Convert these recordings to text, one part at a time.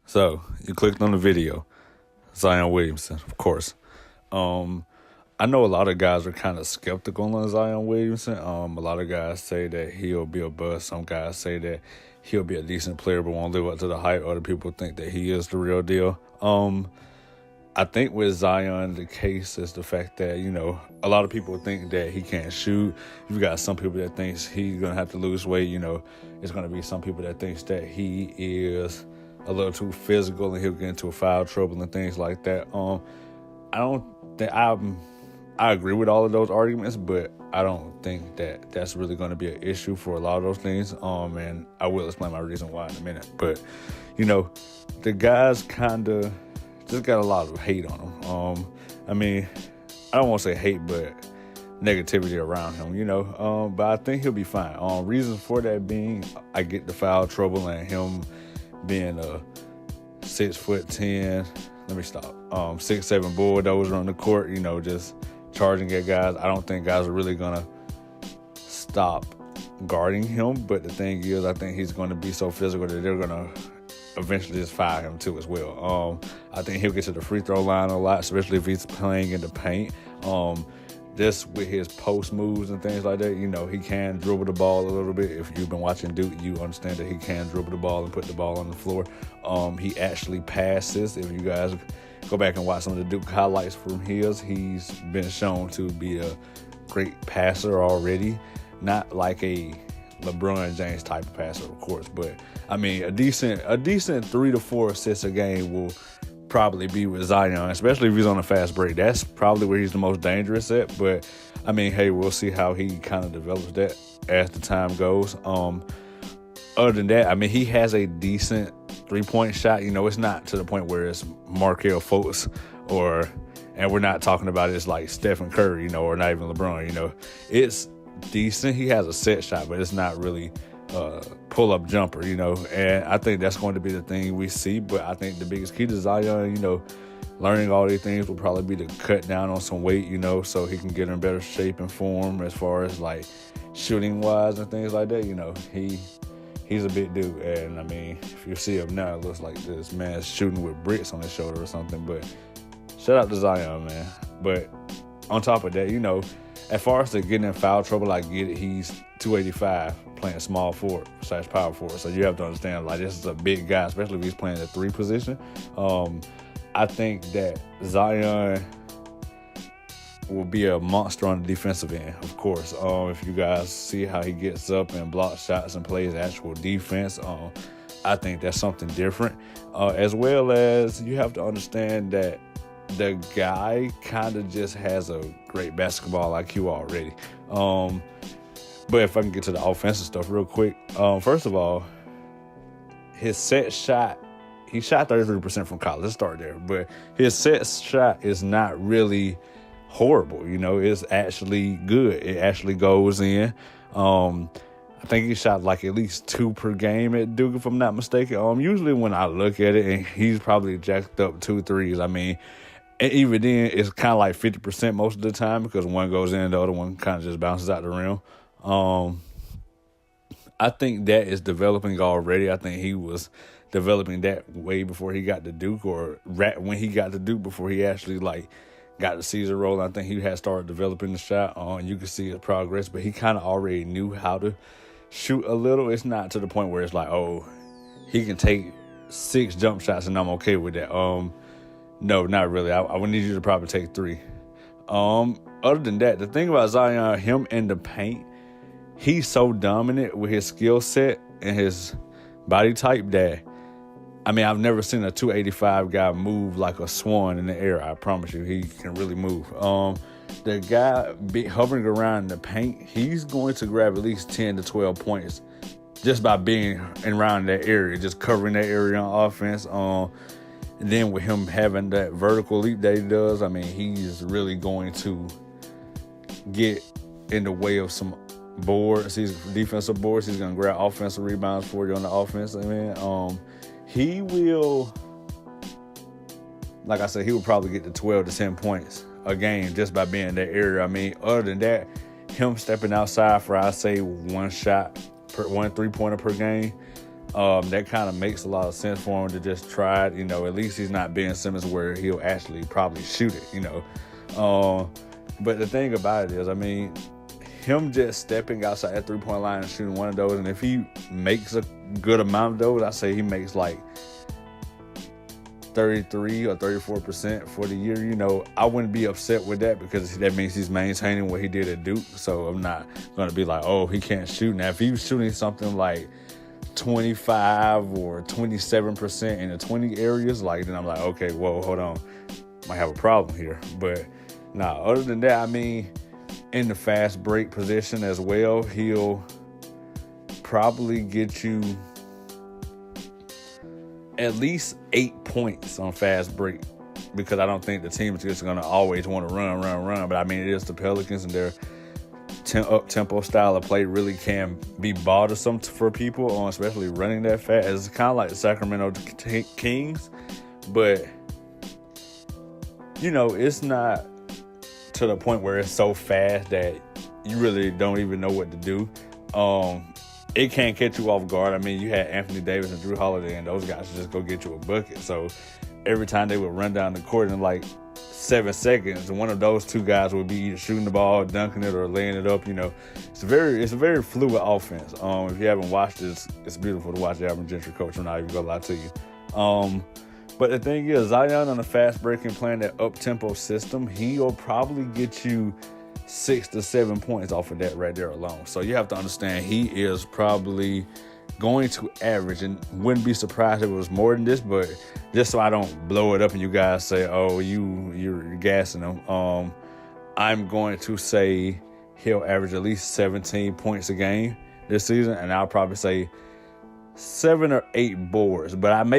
So you clicked on the video, Zion Williamson, of course. Um, I know a lot of guys are kind of skeptical on Zion Williamson. A lot of guys say that he'll be a bust. Some guys say that he'll be a decent player but won't live up to the hype. Other people think that he is the real deal. I think with Zion, the case is the fact that, a lot of people think that he can't shoot. You've got some people that thinks he's going to have to lose weight. It's going to be some people that thinks that he is a little too physical and he'll get into foul trouble and things like that. I don't think I agree with all of those arguments, but I don't think that that's really going to be an issue for a lot of those things. And I will explain my reason why in a minute. But, the guys kind of just got a lot of hate on him. I don't want to say hate, but negativity around him, but I think he'll be fine. Reasons for that being, I get the foul trouble and him being a 6'10", 6'7" bulldozer on the court, just charging at guys. I don't think guys are really gonna stop guarding him, but the thing is, I think he's gonna be so physical that they're gonna eventually just fire him too as well. I think he'll get to the free throw line a lot, especially if he's playing in the paint. Just with his post moves and things like that, he can dribble the ball a little bit. If you've been watching Duke, you understand that he can dribble the ball and put the ball on the floor. He actually passes. If you guys go back and watch some of the Duke highlights from his, he's been shown to be a great passer already. Not like a LeBron James type of passer, of course, but a decent 3 to 4 assists a game will probably be with Zion, especially if he's on a fast break. That's probably where he's the most dangerous at. But hey, we'll see how he kind of develops that as the time goes. Other than that, he has a decent 3-point shot. It's not to the point where it's Markelle Fultz and we're not talking about it's like Stephen Curry, or not even LeBron. It's decent. He has a set shot, but it's not really pull-up jumper, and I think that's going to be the thing we see. But I think the biggest key to Zion, learning all these things will probably be to cut down on some weight, so he can get in better shape and form as far as like shooting-wise and things like that. He's a big dude, and if you see him now, it looks like this man's shooting with bricks on his shoulder or something. But shout out to Zion, man. But on top of that, as far as getting in foul trouble, I get it. He's 285 playing small forward / power forward. So you have to understand, this is a big guy, especially if he's playing the 3 position. I think that Zion will be a monster on the defensive end, of course. If you guys see how he gets up and blocks shots and plays actual defense, I think that's something different. As well as you have to understand that the guy kind of just has a great basketball IQ already. But if I can get to the offensive stuff real quick, first of all, his set shot, he shot 33% from college. Let's start there. But his set shot is not really horrible. It's actually good. It actually goes in. I think he shot like at least 2 per game at Duke, if I'm not mistaken. Usually when I look at it, and he's probably jacked up 2 threes. And even then, it's kind of like 50% most of the time because one goes in, the other one kind of just bounces out the rim. I think that is developing already. I think he was developing that way before he got to Duke, or when he got to Duke before he actually got the season rolling. I think he had started developing the shot. You can see his progress, but he kind of already knew how to shoot a little. It's not to the point where it's like, oh, he can take 6 jump shots and I'm okay with that. No, not really. I would need you to probably take 3. Other than that, the thing about Zion, him in the paint, he's so dominant with his skill set and his body type that, I've never seen a 285 guy move like a swan in the air. I promise you, he can really move. The guy hovering around in the paint, he's going to grab at least 10 to 12 points just by being around that area, just covering that area on offense. And then with him having that vertical leap that he does, he's really going to get in the way of some boards. He's defensive boards. He's going to grab offensive rebounds for you on the offense. He will, like I said, he will probably get to 12 to 10 points a game just by being in that area. Other than that, him stepping outside for, I say, one 3-pointer per game, That kind of makes a lot of sense for him to just try it. At least he's not Ben Simmons where he'll actually probably shoot it, But the thing about it is, him just stepping outside that three-point line and shooting one of those, and if he makes a good amount of those, I say he makes like 33 or 34% for the year, I wouldn't be upset with that because that means he's maintaining what he did at Duke. So I'm not going to be like, oh, he can't shoot. Now, if he was shooting something like 25 or 27% in the 20 areas, then I'm like, okay, whoa, hold on. Might have a problem here. But other than that, in the fast break position as well, he'll probably get you at least 8 points on fast break because I don't think the team is just going to always want to run. But it is the Pelicans, and their up-tempo style of play really can be bothersome for people, especially running that fast. It's kind of like the Sacramento Kings, but, it's not to the point where it's so fast that you really don't even know what to do. It can't catch you off guard. You had Anthony Davis and Drew Holiday, and those guys just go get you a bucket. So every time they would run down the court in 7 seconds, one of those two guys would be either shooting the ball, dunking it, or laying it up. It's a very fluid offense. If you haven't watched it, it's beautiful to watch the Alvin Gentry coach. I'm not even gonna lie to you. But the thing is, Zion on the fast break and playing that up-tempo system, he'll probably get you 6 to 7 points off of that right there alone. So you have to understand he is probably going to average, and wouldn't be surprised if it was more than this, but just so I don't blow it up and you guys say, oh, you're gassing him, I'm going to say he'll average at least 17 points a game this season, and I'll probably say 7 or 8 boards. But I'm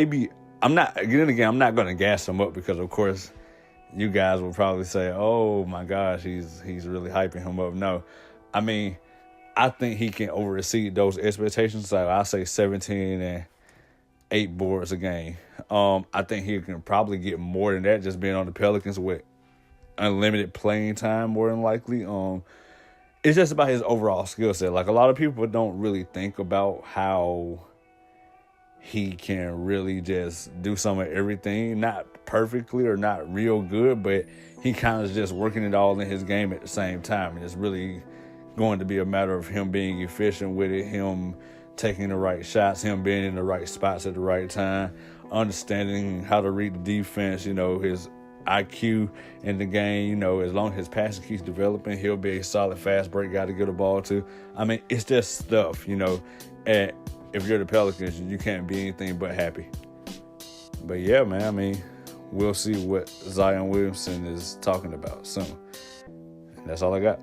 not going to gas him up because, of course, you guys will probably say, oh, my gosh, he's really hyping him up. No, I think he can exceed those expectations. So I'll say 17 and 8 boards a game. I think he can probably get more than that just being on the Pelicans with unlimited playing time, more than likely. It's just about his overall skill set. A lot of people don't really think about how he can really just do some of everything, not perfectly or not real good, but he kind of just working it all in his game at the same time. And it's really going to be a matter of him being efficient with it, him taking the right shots, him being in the right spots at the right time, understanding how to read the defense, his IQ in the game, as long as his passing keeps developing, he'll be a solid fast break guy to get a ball to. It's just stuff, and if you're the Pelicans, you can't be anything but happy. But yeah, man, we'll see what Zion Williamson is talking about soon. And that's all I got.